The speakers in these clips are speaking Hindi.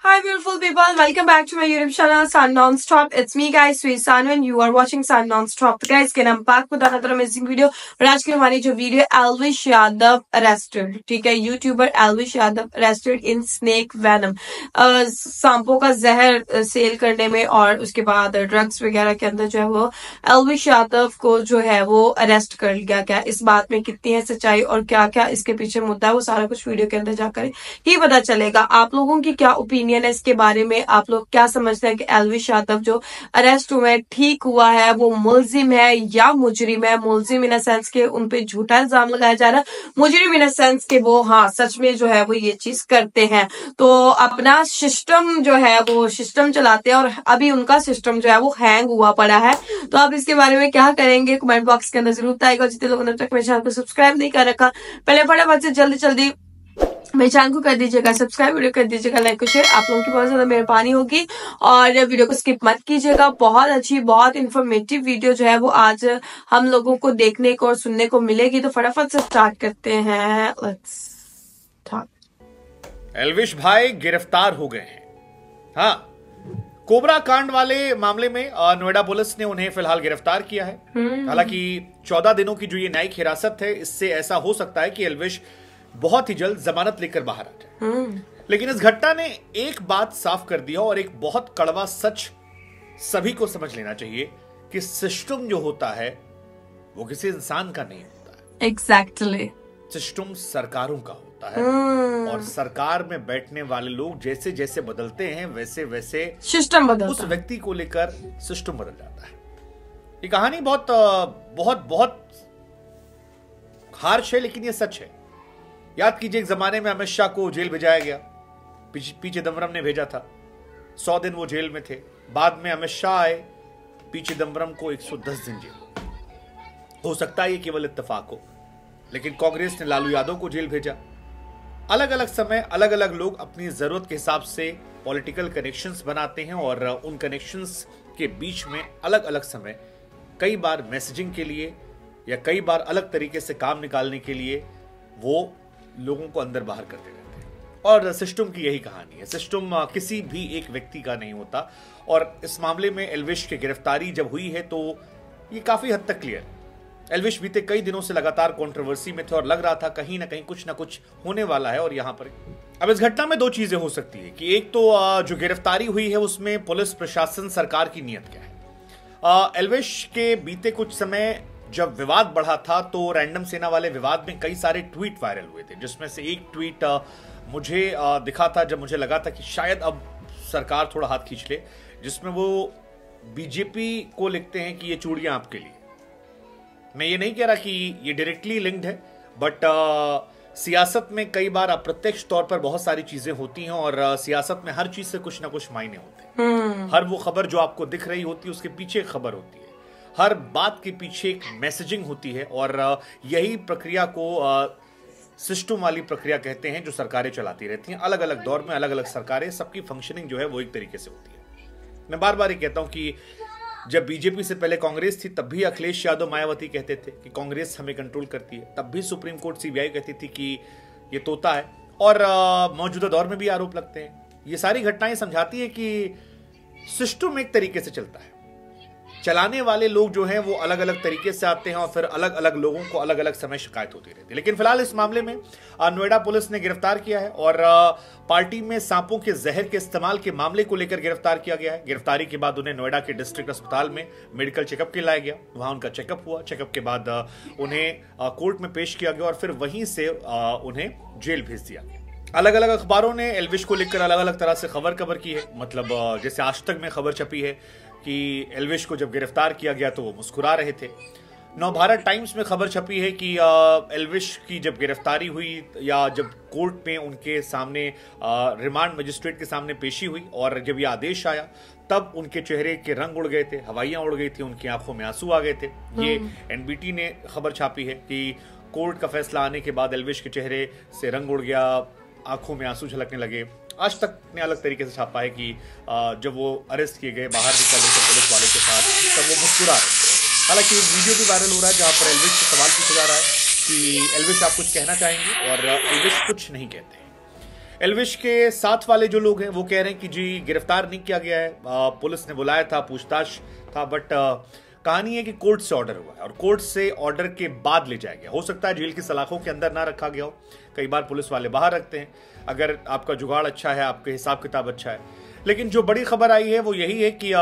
Hi beautiful people, welcome back to my YouTube channel Sun Non-Stop. It's me guys, Sweet Sanu and you are watching Sun Non-Stop. तो guys, again I'm back with another amazing video. और आज की हमारी जो वीडियो एल्विश यादव अरेस्टेड, ठीक है, YouTuber Elvish Yadav arrested in snake venom, सांपों का जहर सेल करने में और उसके बाद ड्रग्स वगैरह के अंदर जो है वो एल्विश यादव को जो है वो अरेस्ट कर लिया गया। इस बात में कितनी है सच्चाई और क्या क्या इसके पीछे मुद्दा है वो सारा कुछ वीडियो के अंदर जाकर ही पता चलेगा। आप लोगों की क्या ओपिनियन है इसके बारे में, आप लोग क्या समझते हैं कि एल्विश यादव जो अरेस्ट हुए हैं ठीक हुआ है, वो मुलजिम है या मुजरिम है? मुलजिम इन सेंस के उन पे झूठा इल्जाम लगाया जा रहा है, मुजरिम इन सेंस के वो हाँ सच में जो है वो ये चीज करते हैं, तो अपना सिस्टम जो है वो सिस्टम चलाते हैं और अभी उनका सिस्टम जो है वो हैंग हुआ पड़ा है। तो आप इसके बारे में क्या करेंगे कमेंट बॉक्स के अंदर जरूर बताइएगा। जितने लोगों ने अब तक मेरे चैनल को सब्सक्राइब नहीं कर रखा, पहले फटाफट से जल्दी मेरे चैनल को कर दीजिएगा सब्सक्राइब, वीडियो कर दीजिएगा लाइक और शेयर। आप लोगों की बहुत ज्यादा मेहरबानी होगी और वीडियो को स्किप मत कीजिएगा। बहुत अच्छी बहुत इन्फॉर्मेटिव वीडियो जो है वो आज हम लोगों को देखने को और सुनने को मिलेगी। तो फटाफट से स्टार्ट करते हैं। Let's start. एल्विश भाई गिरफ्तार हो गए हैं। हाँ, कोबरा कांड वाले मामले में नोएडा पुलिस ने उन्हें फिलहाल गिरफ्तार किया है। हालांकि 14 दिनों की जो ये न्यायिक हिरासत है, इससे ऐसा हो सकता है कि एल्विश बहुत ही जल्द जमानत लेकर बाहर आ जाए। लेकिन इस घटना ने एक बात साफ कर दिया और एक बहुत कड़वा सच सभी को समझ लेना चाहिए कि सिस्टम जो होता है वो किसी इंसान का नहीं होता है। एग्जैक्टली सिस्टम सरकारों का होता है और सरकार में बैठने वाले लोग जैसे जैसे बदलते हैं वैसे वैसे सिस्टम बदलता उस व्यक्ति को लेकर सिस्टम बदल जाता है। ये कहानी बहुत बहुत बहुत हार्श है, लेकिन ये सच है। याद कीजिए, एक जमाने में अमित शाह को जेल भेजाया गया, पी चिदम्बरम ने भेजा था। 100 दिन वो जेल में थे। बाद में अमित शाह आए, पी चिदम्बरम को 110 दिन जेल। हो सकता है ये केवल इत्तेफाक हो, लेकिन कांग्रेस ने लालू यादव को जेल भेजा। अलग अलग समय अलग अलग लोग अपनी जरूरत के हिसाब से पॉलिटिकल कनेक्शंस बनाते हैं और उन कनेक्शंस के बीच में अलग अलग समय कई बार मैसेजिंग के लिए या कई बार अलग तरीके से काम निकालने के लिए वो लोगों को अंदर बाहर करते रहते हैं। और सिस्टम की यही कहानी है। सिस्टम किसी भी एक व्यक्ति का नहीं होता और इस मामले में एल्विश की गिरफ्तारी जब हुई है तो ये काफी हद तक क्लियर है। एल्विश बीते कई दिनों से लगातार कंट्रोवर्सी में थे और लग रहा था कहीं ना कहीं कुछ ना कुछ होने वाला है। और यहां पर अब इस घटना में दो चीजें हो सकती है कि एक तो जो गिरफ्तारी हुई है उसमें पुलिस प्रशासन सरकार की नीयत क्या है। एल्विश के बीते कुछ समय जब विवाद बढ़ा था तो रैंडम सेना वाले विवाद में कई सारे ट्वीट वायरल हुए थे, जिसमें से एक ट्वीट मुझे दिखा था जब मुझे लगा था कि शायद अब सरकार थोड़ा हाथ खींच ले, जिसमें वो बीजेपी को लिखते हैं कि ये चूड़ियां आपके लिए। मैं ये नहीं कह रहा कि ये डायरेक्टली लिंक्ड है, बट सियासत में कई बार अप्रत्यक्ष तौर पर बहुत सारी चीजें होती हैं और सियासत में हर चीज से कुछ ना कुछ मायने होते हैं। हर वो खबर जो आपको दिख रही होती है उसके पीछे एक खबर होती है, हर बात के पीछे एक मैसेजिंग होती है और यही प्रक्रिया को सिस्टम वाली प्रक्रिया कहते हैं जो सरकारें चलाती रहती हैं। अलग अलग दौर में अलग अलग सरकारें, सबकी फंक्शनिंग जो है वो एक तरीके से होती है। मैं बार बार ये कहता हूं कि जब बीजेपी से पहले कांग्रेस थी तब भी अखिलेश यादव मायावती कहते थे कि कांग्रेस हमें कंट्रोल करती है, तब भी सुप्रीम कोर्ट सीबीआई कहती थी कि ये तोता है, और मौजूदा दौर में भी आरोप लगते हैं। ये सारी घटनाएं समझाती है कि सिस्टम एक तरीके से चलता है। चलाने वाले लोग जो हैं वो अलग अलग तरीके से आते हैं और फिर अलग अलग लोगों को अलग अलग समय शिकायत होती रहती है। लेकिन फिलहाल इस मामले में नोएडा पुलिस ने गिरफ्तार किया है और पार्टी में सांपों के जहर के इस्तेमाल के मामले को लेकर गिरफ्तार किया गया है। गिरफ्तारी के बाद उन्हें नोएडा के डिस्ट्रिक्ट अस्पताल में मेडिकल चेकअप के लाया गया। वहां उनका चेकअप हुआ। चेकअप के बाद उन्हें कोर्ट में पेश किया गया और फिर वहीं से उन्हें जेल भेज दिया गया। अलग अलग अखबारों ने एल्विश को लेकर अलग अलग तरह से खबर की है। मतलब जैसे आज तक में खबर छपी है कि एल्विश को जब गिरफ्तार किया गया तो वो मुस्कुरा रहे थे। नवभारत टाइम्स में खबर छपी है कि एल्विश की जब गिरफ्तारी हुई या जब कोर्ट में उनके सामने रिमांड मजिस्ट्रेट के सामने पेशी हुई और जब ये आदेश आया तब उनके चेहरे के रंग उड़ गए थे, हवाइयां उड़ गई थी, उनकी आंखों में आंसू आ गए थे। ये एनबीटी ने खबर छापी है कि कोर्ट का फैसला आने के बाद एल्विश के चेहरे से रंग उड़ गया, आंखों में आंसू झलकने लगे। आज तक ने अलग तरीके से छापा है कि जब वो अरेस्ट किए गए, बाहर निकल रहे थे पुलिस वाले के साथ, तब वो मुस्कुरा रहे थे। हालांकि एक वीडियो भी वायरल हो रहा है जहां पर एल्विश से सवाल पूछा जा रहा है कि एल्विश आप कुछ कहना चाहेंगे, और एल्विश कुछ नहीं कहते। एलविश के साथ वाले जो लोग हैं वो कह रहे हैं कि जी गिरफ्तार नहीं किया गया है, पुलिस ने बुलाया था, पूछताछ था, बट कहानी है कि कोर्ट से ऑर्डर हुआ है और कोर्ट से ऑर्डर के बाद ले जाया गया। हो सकता है जेल की सलाखों के अंदर ना रखा गया हो, कई बार पुलिस वाले बाहर रखते हैं अगर आपका जुगाड़ अच्छा है, आपके हिसाब किताब अच्छा है। लेकिन जो बड़ी खबर आई है वो यही है कि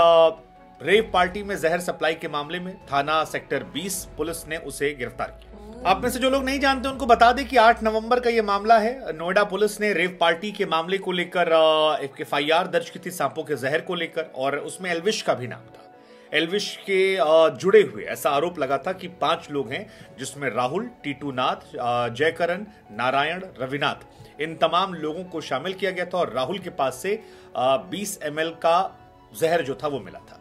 रेव पार्टी में जहर सप्लाई के मामले में थाना सेक्टर 20 पुलिस ने उसे गिरफ्तार किया। आप में से जो लोग नहीं जानते उनको बता दें कि 8 नवंबर का यह मामला है। नोएडा पुलिस ने रेव पार्टी के मामले को लेकर एक एफआईआर दर्ज की थी सांपों के जहर को लेकर, और उसमें एलविश का भी नाम था। एलविश के जुड़े हुए ऐसा आरोप लगा था कि 5 लोग हैं, जिसमें राहुल, टीटू नाथ, जयकरण, नारायण, रविनाथ, इन तमाम लोगों को शामिल किया गया था और राहुल के पास से 20 ml का जहर जो था वो मिला था।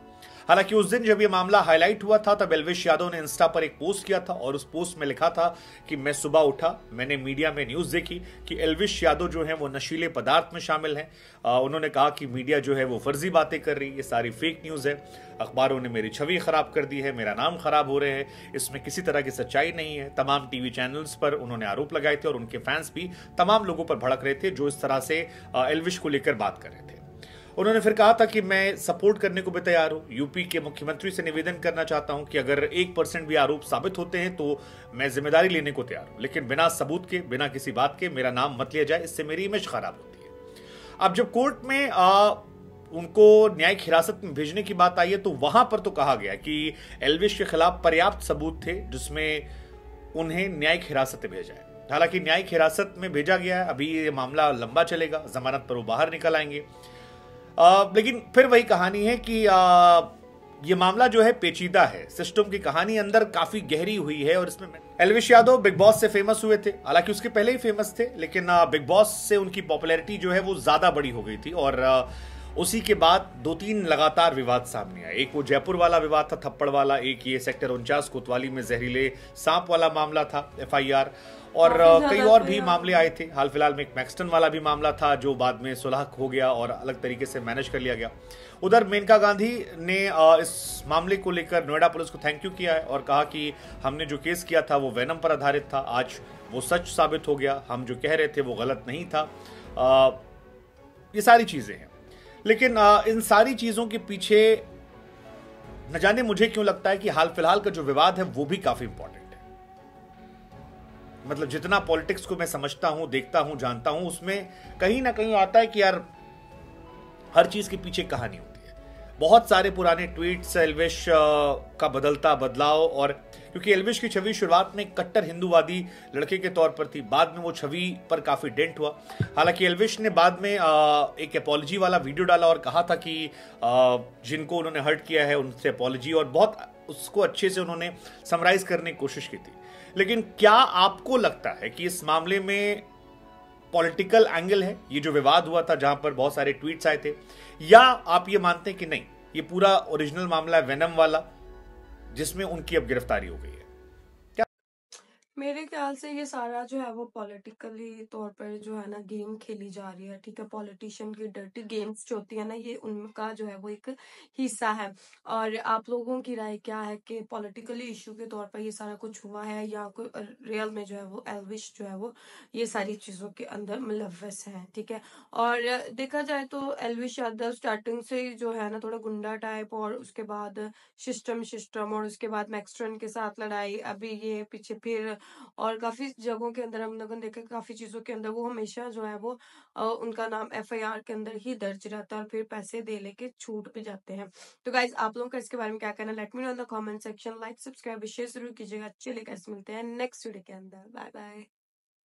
हालांकि उस दिन जब ये मामला हाईलाइट हुआ था तब एलविश यादव ने इंस्टा पर एक पोस्ट किया था और उस पोस्ट में लिखा था कि मैं सुबह उठा, मैंने मीडिया में न्यूज देखी कि एलविश यादव जो है वो नशीले पदार्थ में शामिल हैं। उन्होंने कहा कि मीडिया जो है वो फर्जी बातें कर रही है, ये सारी फेक न्यूज है, अखबारों ने मेरी छवि खराब कर दी है, मेरा नाम खराब हो रहे हैं, इसमें किसी तरह की सच्चाई नहीं है। तमाम टीवी चैनल्स पर उन्होंने आरोप लगाए थे और उनके फैंस भी तमाम लोगों पर भड़क रहे थे जो इस तरह से एलविश को लेकर बात कर रहे थे। उन्होंने फिर कहा था कि मैं सपोर्ट करने को भी तैयार हूं, यूपी के मुख्यमंत्री से निवेदन करना चाहता हूं कि अगर 1% भी आरोप साबित होते हैं तो मैं जिम्मेदारी लेने को तैयार हूं, लेकिन बिना सबूत के, बिना किसी बात के मेरा नाम मत लिया जाए, इससे मेरी इमेज खराब होती है। अब जब कोर्ट में उनको न्यायिक हिरासत में भेजने की बात आई है तो वहां पर तो कहा गया कि एलविश के खिलाफ पर्याप्त सबूत थे जिसमें उन्हें न्यायिक हिरासत में भेजा है। हालांकि न्यायिक हिरासत में भेजा गया है, अभी ये मामला लंबा चलेगा, जमानत पर वो बाहर निकल आएंगे। लेकिन फिर वही कहानी है कि ये मामला जो है पेचीदा है, सिस्टम की कहानी अंदर काफी गहरी हुई है और इसमें एलविश यादव बिग बॉस से फेमस हुए थे। हालांकि उसके पहले ही फेमस थे, लेकिन बिग बॉस से उनकी पॉपुलैरिटी जो है वो ज्यादा बड़ी हो गई थी और उसी के बाद 2-3 लगातार विवाद सामने आए। एक वो जयपुर वाला विवाद था, थप्पड़ वाला, एक ये सेक्टर 49 कोतवाली में जहरीले सांप वाला मामला था, एफआईआर, और कई और भी मामले आए थे। हाल फिलहाल में एक मैक्सटन वाला भी मामला था जो बाद में सुलह हो गया और अलग तरीके से मैनेज कर लिया गया। उधर मेनका गांधी ने इस मामले को लेकर नोएडा पुलिस को थैंक यू किया है और कहा कि हमने जो केस किया था वो वेनम पर आधारित था, आज वो सच साबित हो गया, हम जो कह रहे थे वो गलत नहीं था। ये सारी चीजें हैं, लेकिन इन सारी चीजों के पीछे न जाने मुझे क्यों लगता है कि हाल फिलहाल का जो विवाद है वो भी काफी इंपॉर्टेंट है। मतलब जितना पॉलिटिक्स को मैं समझता हूं, देखता हूं, जानता हूं, उसमें कहीं ना कहीं आता है कि यार हर चीज के पीछे कहानी होती है। बहुत सारे पुराने ट्वीट्स, एलविश का बदलता बदलाव, और क्योंकि एलविश की छवि शुरुआत में कट्टर हिंदूवादी लड़के के तौर पर थी, बाद में वो छवि पर काफी डेंट हुआ। हालांकि एलविश ने बाद में एक अपॉलजी वाला वीडियो डाला और कहा था कि जिनको उन्होंने हर्ट किया है उनसे अपॉलजी, और बहुत उसको अच्छे से उन्होंने समराइज करने की कोशिश की थी। लेकिन क्या आपको लगता है कि इस मामले में पॉलिटिकल एंगल है, ये जो विवाद हुआ था जहां पर बहुत सारे ट्वीट्स आए थे, या आप ये मानते हैं कि नहीं, ये पूरा ओरिजिनल मामला है वेनम वाला जिसमें उनकी अब गिरफ्तारी हो गई है? मेरे ख्याल से ये सारा जो है वो पॉलिटिकली तौर पर जो है ना गेम खेली जा रही है, ठीक है। पॉलिटिशियन की डर्टी गेम्स जो होती है ना, ये उनका जो है वो एक हिस्सा है। और आप लोगों की राय क्या है कि पॉलिटिकली इशू के तौर पर ये सारा कुछ हुआ है या कोई रियल में जो है वो एलविश जो है वो ये सारी चीजों के अंदर मुलव्वस है, ठीक है। और देखा जाए तो एलविश यादव स्टार्टिंग से ही जो है ना थोड़ा गुंडा टाइप, और उसके बाद सिस्टम और उसके बाद मैक्सट्रन के साथ लड़ाई, अभी ये पीछे फिर, और काफी जगहों के अंदर हम लोगों ने देखा, काफी चीजों के अंदर वो हमेशा जो है वो उनका नाम एफआईआर के अंदर ही दर्ज रहता है और फिर पैसे दे लेके छूट भी जाते हैं। तो गाइज आप लोगों का इसके बारे में क्या कहना, let me know in the comment section. Like, subscribe, share जरूर कीजिएगा। चलिए गाइस, मिलते हैं नेक्स्ट वीडियो के अंदर। Bye bye.